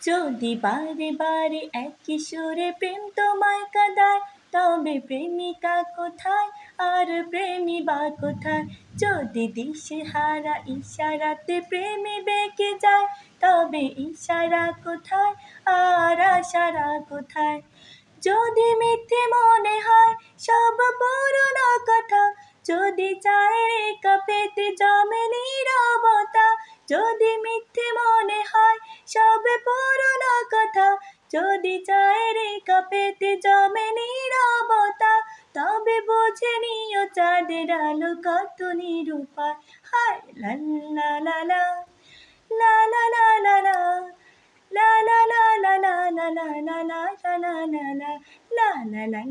যদি বারে বারে একই সুরে প্রেম তোমায় কাঁদায়, তবে প্রেমিকা কোথায় আর প্রেমী বা কোথায়? যদি দিশেহারা ইশারাতে প্রেমে বেঁকে যায়, তবে ইশারা কোথায় আর আশারা কোথায়? যদি মিথ্যে মনে হয় সব পুরনো কথা, যদি চায়ের কাপেতে জমে নীরবতা, যদি মিথ্যে মনে হয় সব পুরনো কথা, যদি চায়ের কাপেতে জমে নীরবতা, তবে বুঝে নিও চাঁদের আলো কত নিরূপায়। হায় লা লা লা লা লা লা লা লা লা la la la la la la la la la la la la la la la